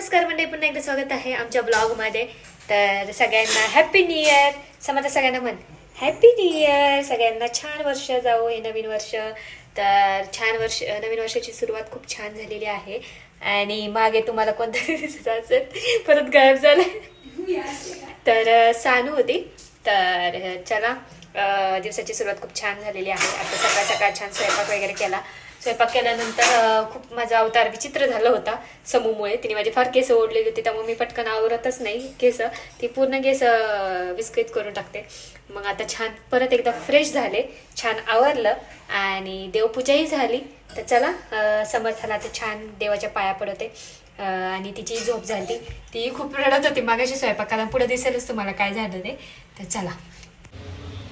नमस्कार मंडळी, पुन्हा एकदा स्वागत आहे आमच्या ब्लॉगमध्ये. तर सगळ्यांना हॅपी न्यू इयर. समजा सगळ्यांना म्हण हॅपी न्यू इयर. सगळ्यांना छान वर्ष जावो, हे नवीन वर्ष. तर छान वर्ष, नवीन वर्षाची सुरुवात खूप छान झालेली आहे. आणि मागे तुम्हाला कोणतरी दिसत असेल, परत गायब झालं. तर सानू होती. तर चला, दिवसाची सुरुवात खूप छान झालेली आहे. आता सकाळ सकाळ छान स्वयंपाक वगैरे केला. स्वयंपाक केल्यानंतर खूप माझा अवतार विचित्र झाला होता समूमुळे. तिने माझी फार केस ओढलेली होती, त्यामुळे मी पटकन आवरतच नाही केस. ती पूर्ण केस विस्कळीत करून टाकते. मग आता छान परत एकदा फ्रेश झाले, छान आवरलं आणि देवपूजाही झाली. तर चला, समर्थाला आता छान देवाच्या पाया पडते. आणि तिची झोप झाली. ती खूप रडत होती मागाशी स्वयंपाकाला. पुढे दिसेलच तुम्हाला काय झालं ते. तर चला,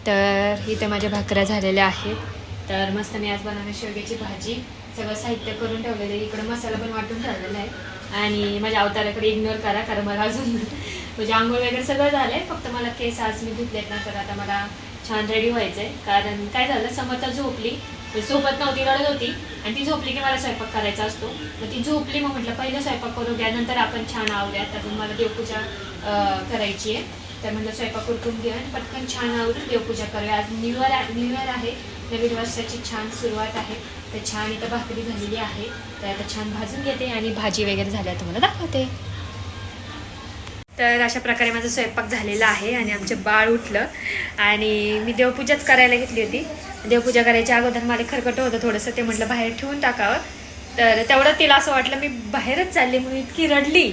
तर इथे माझ्या भाकऱ्या झालेल्या आहेत. तर मस्त मी आज बनवणार शेवग्याची भाजी. सगळं साहित्य करून ठेवलेलं आहे. इकडं मसाला पण वाटून ठेवलेला आहे. आणि माझ्या अवताराकडे इग्नोर करा, कारण मला अजून म्हणजे आंघोळ वगैरे सगळं झालं आहे. फक्त मला केस आज मी धुतलेत ना, तर आता मला छान रेडी व्हायचं आहे. कारण काय झालं, समर्था झोपली, सोबत नव्हती, रडत होती. आणि ती झोपली की मला स्वयंपाक करायचा असतो. मग ती झोपली, मग म्हटलं पहिलं स्वयंपाक करू द्या, नंतर आपण छान आवरूयात. अजून मला देवपूजा करायची आहे. तर म्हटलं स्वयंपाक उरकून घ्या आणि पटकन छान आवरून देवपूजा करूया. आज न्यू इयर आहे, नवीन वर्षाची छान सुरुवात आहे. तर छान इथं भाकरी झालेली आहे. तर आता छान भाजून घेते आणि भाजी वगैरे झाल्या तुम्हाला दाखवते. तर अशा प्रकारे माझा स्वयंपाक झालेला आहे. आणि आमचं बाळ उठलं आणि मी देवपूजाच करायला घेतली होती. देवपूजा करायच्या अगोदर मला खरकट होतं थोडंसं, ते म्हटलं बाहेर ठेवून टाकावं. तर तेवढं तिला असं वाटलं मी बाहेरच चालली, म्हणून इतकी रडली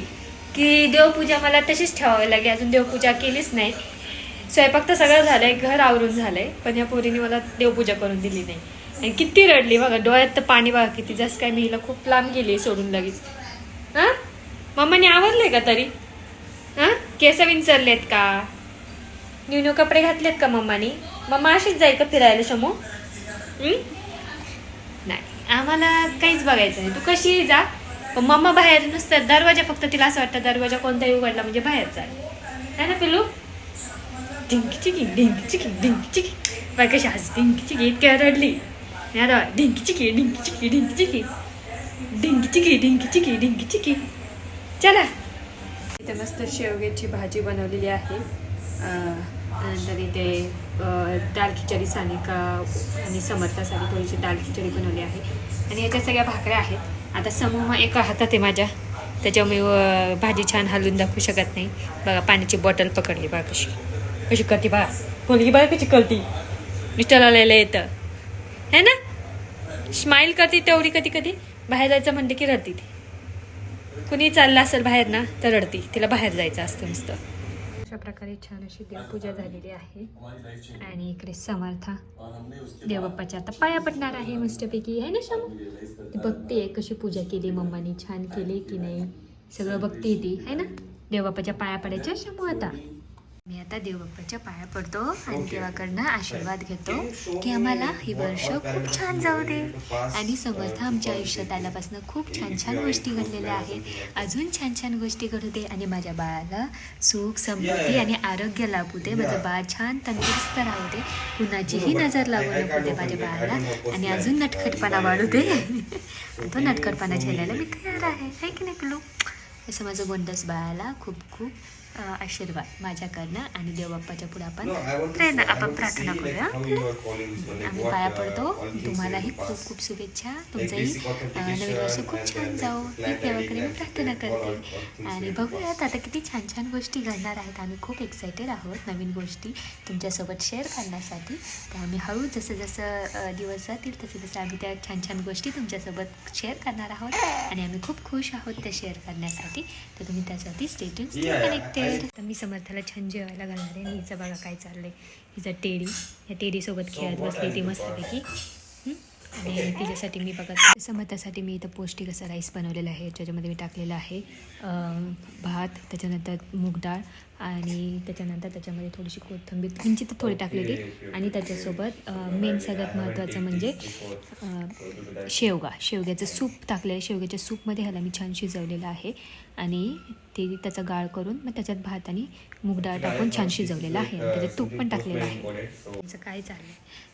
की देवपूजा मला तशीच ठेवावी लागली. अजून देवपूजा केलीच नाही. स्वयंपाक तर सगळं झालं आहे, घर आवरून झालं आहे, पण ह्या पोरीने मला देवपूजा करून दिली नाही. आणि किती रडली बघा, डोळ्यात तर पाणी बघा किती. जसं काय मी हिला खूप लांब गेली सोडून लगेच. हां, मम्माने आवरले का तरी? हां, केस विंचरलेत का? न्यू कपडे घातलेत का मम्मानी? मम्मा अशीच जाईल का फिरायला शमू? नाही, आम्हाला काहीच बघायचं नाही. तू कशी जा, पण मम्मा बाहेर नुसतं दरवाजा, फक्त तिला असं वाटतं दरवाजा कोणताही उघडला म्हणजे बाहेर जाईल, है ना पिलू? ढिंकी चिकी ढिंकी चिकी ढिंकी चिकी. बाय कशी आज ढिंकी चिकी इतक्या रडली. आता ढिंकी चिकी ढिंकी चिकी ढिंकी चिकी ढिंकी चिकी ढिंकी चिकी ढिंकी चिकी. चला, इथे मस्त शेवग्याची भाजी बनवलेली आहे. नंतर इथे दाल खिचडी सानिका आणि समर्थासाठी थोडीशी दाल खिचडी बनवली आहे. आणि याच्या सगळ्या भाकऱ्या आहेत. आता समूह एका हातात आहे माझ्या, त्याच्यामुळे भाजी छान हलवून दाखवू शकत नाही. बघा, पाण्याची बॉटल पकडली बघा कशी कशी करते बघा. पोलगी बघा कशी करते. मिस्टरला लिहिलं येतं, है ना? स्माईल करते तेवढी. कधी कधी बाहेर जायचं म्हणते की रडती ती. कुणी चाललं असेल बाहेर ना तर रडती. तिला बाहेर जायचं असतं नुसतं. अशा प्रकारे छान अशी देवपूजा झालेली आहे. आणि इकडे समर्था देवबाप्पाच्या आता पाया पडणार आहे मस्तपैकी, आहे ना शामू? ती बघते कशी पूजा केली मम्मानी, छान केली की नाही सगळं बघते ती, आहे ना? देवबाप्पाच्या पाया पडायच्या शामू. आता मी आता देवबाप्पाच्या पाया पडतो आणि देवाकडनं आशीर्वाद घेतो की आम्हाला ही वर्ष खूप छान जाऊ दे. आणि समर्थ आमच्या आयुष्यात आल्यापासून खूप छान छान गोष्टी घडलेल्या आहेत. अजून छान छान गोष्टी घडू दे आणि माझ्या बाळाला सुख समृद्धी आणि आरोग्य लाभू दे. माझं बाळ छान तंदुरुस्त राहू दे. कुणाचीही नजर लागू नको दे माझ्या बाळाला. आणि अजून नटखटपणा वाढू दे. तो नटखटपणा झेलायला मी तयार आहे की नाही पिलू? असं माझं गोंडस बाळाला खूप खूप आशीर्वाद माझ्याकडनं. आणि देवबाप्पाच्या पुढे आपण प्रार्थना करूया. आम्ही पाया पडतो. तुम्हालाही खूप खूप शुभेच्छा. तुमचंही नवीन वर्ष खूप छान जाओ हीच देवाकडे मी प्रार्थना करते. आणि बघूयात आता किती छान छान गोष्टी घडणार आहेत. आम्ही खूप एक्सायटेड आहोत नवीन गोष्टी तुमच्यासोबत शेअर करण्यासाठी. तर आम्ही हळू जसं जसं दिवस जातील तसे तसं आम्ही त्या छान छान गोष्टी तुमच्यासोबत शेअर करणार आहोत. आणि आम्ही खूप खुश आहोत ते शेअर करण्यासाठी. तर तुम्ही त्यासाठी स्टे ट्यून, स्टे कनेक्टेड. तर मी समर्थाला छान जेवायला घालणार आहे. आणि हिचं बघा काय चाललंय. हिचं टेडी, या टेडीसोबत खेळत बसली ती मस्तपैकी. आणि तिच्यासाठी मी बघा समर्थासाठी मी इथं पौष्टिक असा राईस बनवलेला आहे. त्याच्यामध्ये मी टाकलेलं आहे भात, त्याच्यानंतर मूग डाळ, आणि त्याच्यानंतर त्याच्यामध्ये थोडीशी कोथिंबीर किंचित थोडी टाकलेली आणि त्याच्यासोबत मेन सगळ्यात महत्त्वाचं म्हणजे शेवग्याचं सूप टाकलेलं. शेवग्याच्या सूपमध्ये ह्याला मी छान शिजवलेलं आहे आणि ते त्याचा गाळ करून मग त्याच्यात भात आणि मूग डाळ टाकून छान शिजवलेलं आहे आणि त्याच्यात तूप पण टाकलेलं आहे. त्याचं काय चाललं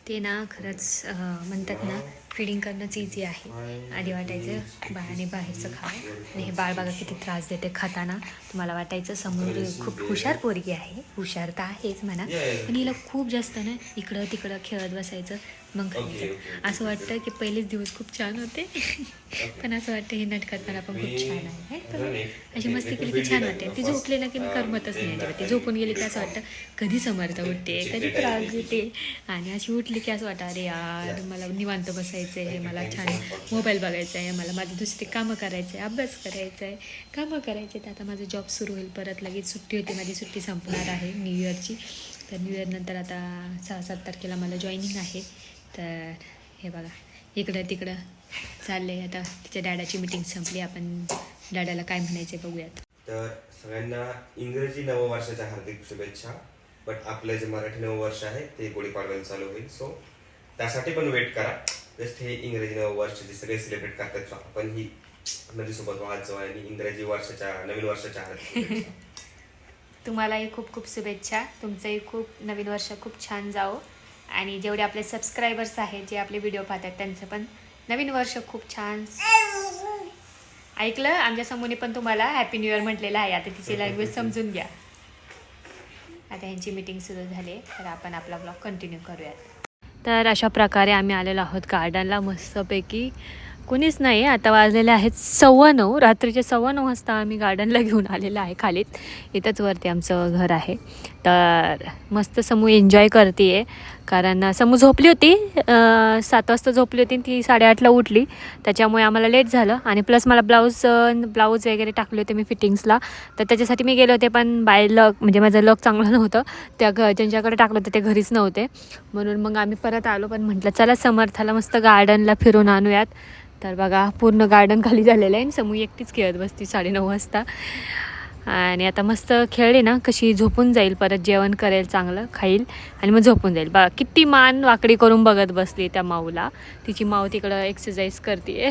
ते ना खरंच म्हणतात ना फिडिंग करणंच इझी आहे. आधी वाटायचं बाळाने बाहेरचं खावं आणि हे बाळ बघा किती त्रास देते खाताना. तुम्हाला वाटायचं समोर खूप हुशार पोरगी आहे, हुशार तर आहेच म्हणा, पण हिला खूप जास्त ना इकडं तिकडं खेळत बसायचं मग खायचं. असं वाटतं की पहिलेच दिवस खूप छान होते पण असं वाटतं हे नटखटपणा पण खूप छान आहे. अशी मस्ती केली की छान वाटते. ती झोपली ना की मी करमतच नाही अजिबात. ती झोपून गेली की असं वाटतं कधी समर्थ उठते, कधी त्रास देते, आणि अशी उठली की असं वाटतं अरे यार मला निवांत बसायचं आहे, मला छान मोबाईल बघायचा आहे, मला माझी दुसरी कामं करायचं आहे, अभ्यास करायचा आहे, कामं करायचे. तर आता माझं जॉब सुरू होईल परत, लगेच सुट्टी होती, माझी सुट्टी संपणार आहे न्यू इयरची. तर न्यू इयरनंतर आता 6-7 तारखेला मला जॉईनिंग आहे. तर हे बघा इकडं तिकडं चाललं आहे. आता तिच्या डॅडाची मीटिंग संपली, आपण डॅडाला काय म्हणायचं बघूयात. तर सगळ्यांना इंग्रजी नववर्षाच्या हार्दिक शुभेच्छा. बट आपलं जे मराठी नववर्ष आहे ते गुढीपाडव्याला चालू होईल, सो त्यासाठी पण वेट करा. जस्ट हे इंग्रजी नववर्ष जे सगळे सेलिब्रेट करतात आपण ही नदीसोबत वाहत जाऊ आणि इंग्रजी वर्षाच्या नवीन वर्षाच्या हार्दिक शुभेच्छा. तुम्हालाही खूप खूप शुभेच्छा. तुमचंही खूप नवीन वर्ष खूप छान जावो आणि जेवढे आपले सबस्क्रायबर्स आहेत जे आपले व्हिडिओ पाहतात त्यांचं पण नवीन वर्ष खूप छान. ऐकलं, आमच्या समोर पण तुम्हाला हॅपी न्यू इयर म्हटलेलं आहे. आता तिची लँग्वेज समजून घ्या. आता यांची मीटिंग सुरू झाली तर आपण आपला ब्लॉग कंटिन्यू करूयात. तर अशा प्रकारे आम्ही आलेलो आहोत गार्डनला. मस्तपैकी कोणीच नाही. आता वाजलेले आहेत 9:15. रात्रीचे 9:15 वाजता आम्ही गार्डनला घेऊन आलेलं आहे. खालीत इथंच वरती आमचं घर आहे. तर मस्त समू एन्जॉय करते आहे, कारण समू झोपली होती 7 वाजता झोपली होती, ती 8:30ला उठली. त्याच्यामुळे आम्हाला लेट झालं आणि प्लस मला ब्लाऊज वगैरे टाकले होते मी फिटिंग्सला. तर त्याच्यासाठी मी गेले होते, पण बाय लक म्हणजे माझं लक चांगलं नव्हतं. ज्यांच्याकडे टाकलं होतं ते घरीच नव्हते, म्हणून मग आम्ही परत आलो. पण म्हटलं चला समर्थाला मस्त गार्डनला फिरून आणूयात. तर बघा पूर्ण गार्डन खाली झालेलं आहे आणि समू एकटीच खेळत बसती 9:30 वाजता. आणि आता मस्त खेळली ना कशी झोपून जाईल, परत जेवण करेल, चांगलं खाईल आणि मग झोपून जाईल. बघा किती मान वाकडी करून बघत बसली त्या माऊला. तिची माऊ तिकडं एक्सरसाइज करते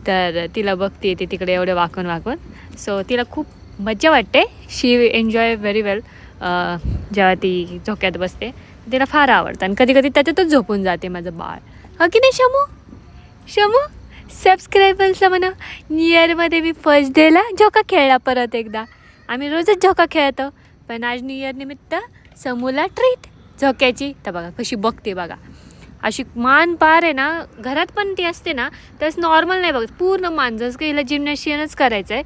तर तिला बघते ती तिकडे एवढे वाकून. सो तिला खूप मज्जा वाटते. शी एन्जॉय व्हेरी वेल. जेव्हा ती झोक्यात बसते तिला फार आवडतं आणि कधी कधी त्याच्यातच झोपून जाते माझं बाळ. हा की नाही शमू? सबस्क्रायबर्सला म्हणा न्यू इयरमध्ये मी फर्स्ट डेला झोका खेळला परत एकदा. आम्ही रोजच झोका खेळतो, पण आज न्यू इयर निमित्त समूला ट्रीट झोक्याची. तर बघा कशी बघते बघा, अशी मान पार आहे ना. घरात पण ती असते ना तसं नॉर्मल नाही बघत, पूर्ण मान जसं की हिला जिम्नॅशियनच करायचं आहे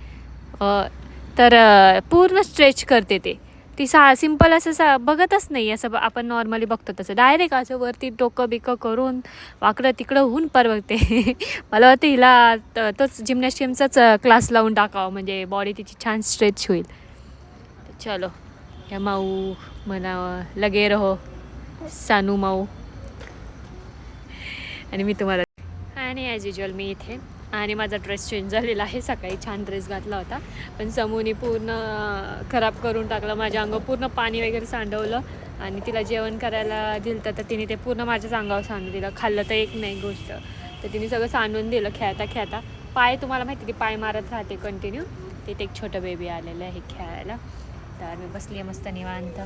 तर पूर्ण स्ट्रेच करते ती सिम्पल असं बघतच नाही असं आपण नॉर्मली बघतो तसं. डायरेक्ट असं वरती डोकं बिकं करून वाकडं तिकडं होऊन बघते मला वाटतं हिला तोच जिम्नॅशियमचाच क्लास लावून टाकावं, म्हणजे बॉडी तिची छान स्ट्रेच होईल. चलो या माऊ म्हणावं लगे रहो सानू माऊ. आणि मी तुम्हाला आणि ॲज युजल मी इथे आणि माझा ड्रेस चेंज झालेला आहे. सकाळी छान ड्रेस घातला होता, पण समूनी पूर्ण खराब करून टाकलं. माझ्या अंगावर पूर्ण पाणी वगैरे सांडवलं आणि तिला जेवण करायला दिलं तर तिने ते पूर्ण माझ्याच अंगावर सांडून दिलं. खाल्लं तर एक नाही गोष्ट, तर तिने सगळं सांडून दिलं खेळता. पाय तुम्हाला माहिती ती पाय मारत राहते कंटिन्यू. तिथे एक छोटं बेबी आलेलं आहे खेळायला. तर मी बसली आहे मस्त निवांत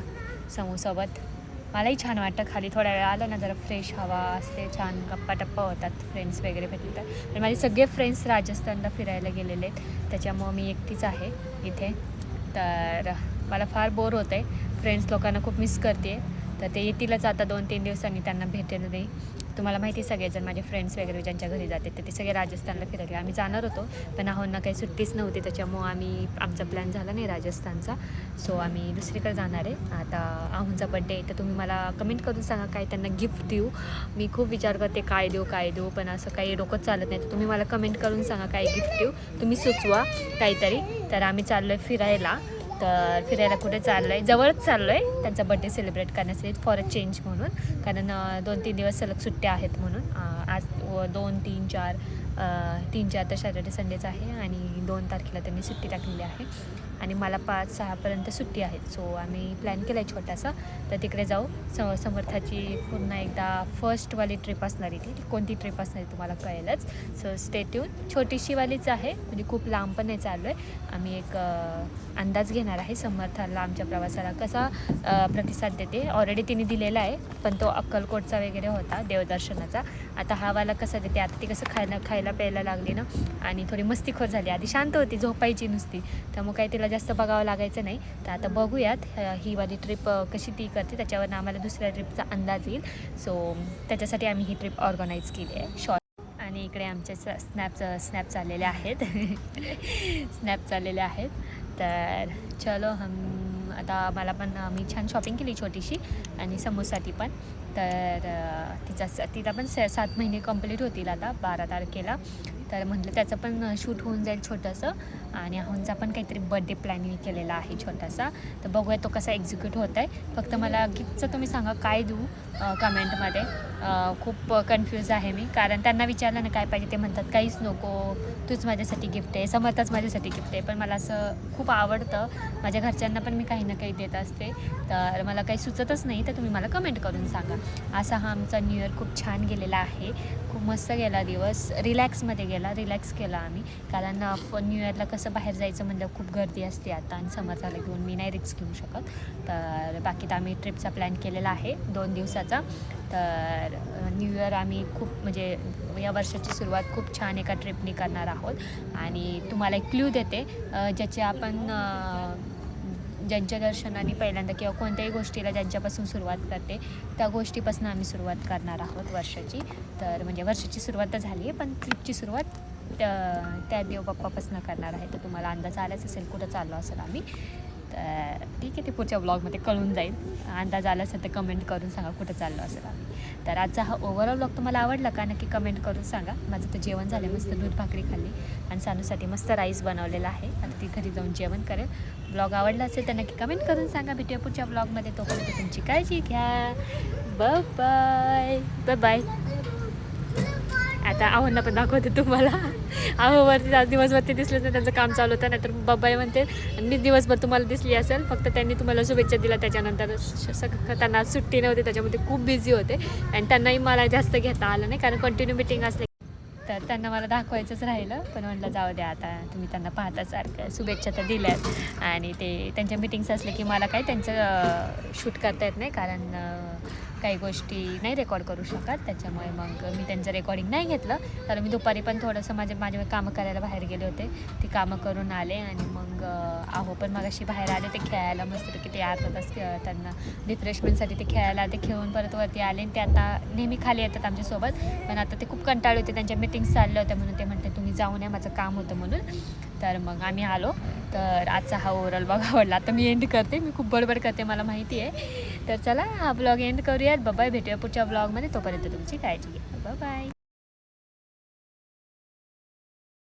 समूसोबत. मलाही छान वाटतं खाली थोड्या वेळ आलं ना, जरा फ्रेश हवा असते, छान गप्पा टप्पा होतात, फ्रेंड्स वगैरे भेटले तर. पण माझे सगळे फ्रेंड्स राजस्थानला फिरायला गेलेले आहेत, त्याच्यामुळं मी एकटीच आहे इथे. तर मला फार बोर होतं आहे, फ्रेंड्स लोकांना खूप मिस करते. तर ते येतीलच आता 2-3 दिवसांनी, त्यांना भेटेल नाही. तुम्हाला माहिती आहे सगळेजण माझे फ्रेंड्स वगैरे ज्यांच्या घरी जाते तर ते सगळे राजस्थानला फिरायला. आम्ही जाणार होतो पण आहोंना काही सुट्टीच नव्हती, त्याच्यामुळं आमचा प्लॅन झाला नाही राजस्थानचा. सो आम्ही दुसरीकडे जाणार आहे. आता आहोंचा बड्डे तर तुम्ही मला कमेंट करून सांगा काय त्यांना गिफ्ट देऊ. मी खूप विचार करते काय देऊ, पण असं काही डोकंच चालत नाही. तर तुम्ही मला कमेंट करून सांगा काय गिफ्ट देऊ, तुम्ही सुचवा काहीतरी. तर आम्ही चाललो आहे फिरायला. तर फिरायला कुठे चाललो आहे, जवळच चाललो आहे त्यांचा बड्डे सेलिब्रेट करण्यासाठी, फॉर अ चेंज म्हणून. कारण 2-3 दिवस सलग सुट्ट्या आहेत म्हणून. आज 2-3-4 तर सॅटर्डे संडेच आहे आणि 2 तारखेला त्यांनी सुट्टी टाकलेली आहे. आणि मला 5-6पर्यंत सुट्टी आहे. सो आम्ही प्लॅन केला आहे छोटासा, तर तिकडे जाऊ. समर्थाची पूर्ण एकदा फर्स्टवाली ट्रिप असणार आहे. ती कोणती ट्रिप असणार आहे तुम्हाला कळेलच. So stay tune. छोटीशीवालीच आहे, म्हणजे खूप लांब पण नाही चाललो आहे. आम्ही एक अंदाज घेणार आहे समर्थाला आमच्या प्रवासाला कसा प्रतिसाद देते. ऑलरेडी तिने दिलेला आहे, पण तो अक्कलकोटचा वगैरे होता देवदर्शनाचा. आता हा वाला कसा देते. आता ती कसं खायला प्यायला लागली ना, आणि थोडी मस्तीखोर झाली. आधी शांत होती, झोपायची नुसती, त्यामुळे काही तिला जास्त बघावं लागायचं नाही. तर आता बघूयात ही वाली ट्रिप कशी ती करते, त्याच्यावरनं आम्हाला दुसऱ्या ट्रिपचा अंदाज येईल. सो त्याच्यासाठी आम्ही ही ट्रिप ऑर्गनाईज केली आहे शॉर्ट. आणि इकडे आमचे स्नॅप चाललेले आहेत स्नॅप चाललेले आहेत. तर चलो आता मला पण मी छान शॉपिंग केली छोटीशी, आणि समोसाठी पण. तर तिला पण 7 महिने कंप्लीट होतील आता 12 तारखेला. तर म्हटलं त्याचं पण शूट होऊन जाईल छोटंसं. आणि अहोंचा पण काहीतरी बड्डे प्लॅनिंग केलेला आहे छोटासा. तर बघूया तो कसा एक्झिक्यूट होत आहे. फक्त मला गिफ्टचं तुम्ही सांगा काय देऊ कमेंटमध्ये. खूप कन्फ्यूज आहे मी, कारण त्यांना विचारलं ना काय पाहिजे, ते म्हणतात काहीच नको, तूच माझ्यासाठी गिफ्ट आहे, समर्थच माझ्यासाठी गिफ्ट आहे. पण मला असं खूप आवडतं, माझ्या घरच्यांना पण मी काही ना काही देत असते. तर मला काही सुचतच नाही, तर तुम्ही मला कमेंट करून सांगा. असा हा आमचा न्यू इयर खूप छान गेलेला आहे. खूप मस्त गेला दिवस, रिलॅक्समध्ये गेला. रिलॅक्स केला आम्ही, कारण न्यू इयरला कसं बाहेर जायचं म्हणलं खूप गर्दी असते आता, आणि समर्थाला घेऊन मी नाही रिस्क घेऊ शकत. तर बाकी तर आम्ही ट्रिपचा प्लॅन केलेला आहे 2 दिवसाचा. तर न्यू इयर आम्ही खूप म्हणजे या वर्षाची सुरुवात खूप छान एका ट्रिपनी करणार आहोत. आणि तुम्हाला एक क्ल्यू देते, ज्याचे आपण ज्यांच्या दर्शनाने पहिल्यांदा किंवा कोणत्याही गोष्टीला ज्यांच्यापासून सुरुवात करते, त्या गोष्टीपासून आम्ही सुरुवात करणार आहोत वर्षाची. तर म्हणजे वर्षाची सुरुवात तर झाली आहे, पण ट्रिपची सुरुवात त्या देवबाप्पापासून करणार आहे. तर तुम्हाला अंदाज आलाच असेल कुठं चाललो असेल आम्ही. तर ठीक आहे, ते पुढच्या ब्लॉगमध्ये कळून जाईल. अंदाज आला असेल तर कमेंट करून सांगा कुठं चाललो असेल आम्ही. तर आजचा हा ओव्हरऑल ब्लॉग तुम्हाला आवडला का नक्की कमेंट करून सांगा. माझं तर जेवण झालं, मस्त दूध भाकरी खाल्ली, आणि सानूसाठी मस्त राईस बनवलेला आहे. आता ती घरी जाऊन जेवण करेल. ब्लॉग आवडला असेल तर नक्की कमेंट करून सांगा. भेटूया पुढच्या ब्लॉगमध्ये. तोपर्यंत तुमची काळजी घ्या. Bye bye bye. आता आव्हांना पण दाखवते तुम्हाला. आव्हावरती आज दिवसभर दिसलेच नाही, त्यांचं काम चालू होतं. नाहीतर बाबाई म्हणते मी दिवसभर तुम्हाला दिसली असेल, फक्त त्यांनी तुम्हाला शुभेच्छा दिल्या. त्याच्यानंतर त्यांना सुट्टी नव्हती, त्याच्यामध्ये खूप बिझी होते, आणि त्यांनाही मला जास्त घेता आलं नाही, कारण कंटिन्यू मिटिंग असले तर त्यांना मला दाखवायचंच राहिलं. पण म्हटलं जाऊ द्या, आता तुम्ही त्यांना पाहता सारखं, शुभेच्छा तर दिल्यात. आणि ते त्यांच्या मिटिंग्स असले की मला काय त्यांचं शूट करता येत नाही, कारण काही गोष्टी नाही रेकॉर्ड करू शकत. त्याच्यामुळे मग मी त्यांचं रेकॉर्डिंग नाही घेतलं. तर मी दुपारी पण थोडंसं माझे कामं करायला बाहेर गेले होते, ती कामं करून आले. आणि मग आहो पण मगाशी बाहेर आले ते खेळायला, मस्तपैकी ते अर्धा तास त्यांना रिफ्रेशमेंटसाठी ते खेळायला ते खेळून परत वरती आले. आणि ते आता नेहमी खाली येतात आमच्यासोबत, पण आता ते खूप कंटाळले होते, त्यांच्या मीटिंग्स चालल्या होत्या, म्हणून ते म्हणते तुम्ही जाऊन या, माझं काम होतं म्हणून. तर मग आम्ही आलो. तर आजचा हा ओव्हरऑल ब्लॉग आवडला. आता मी एंड करते, मी खूप बडबड करते मला माहिती आहे. तर चला हा ब्लॉग एंड करूयात. बाय. भेटूया पुढच्या ब्लॉगमध्ये. तोपर्यंत तुमची काळजी घ्या. बाय.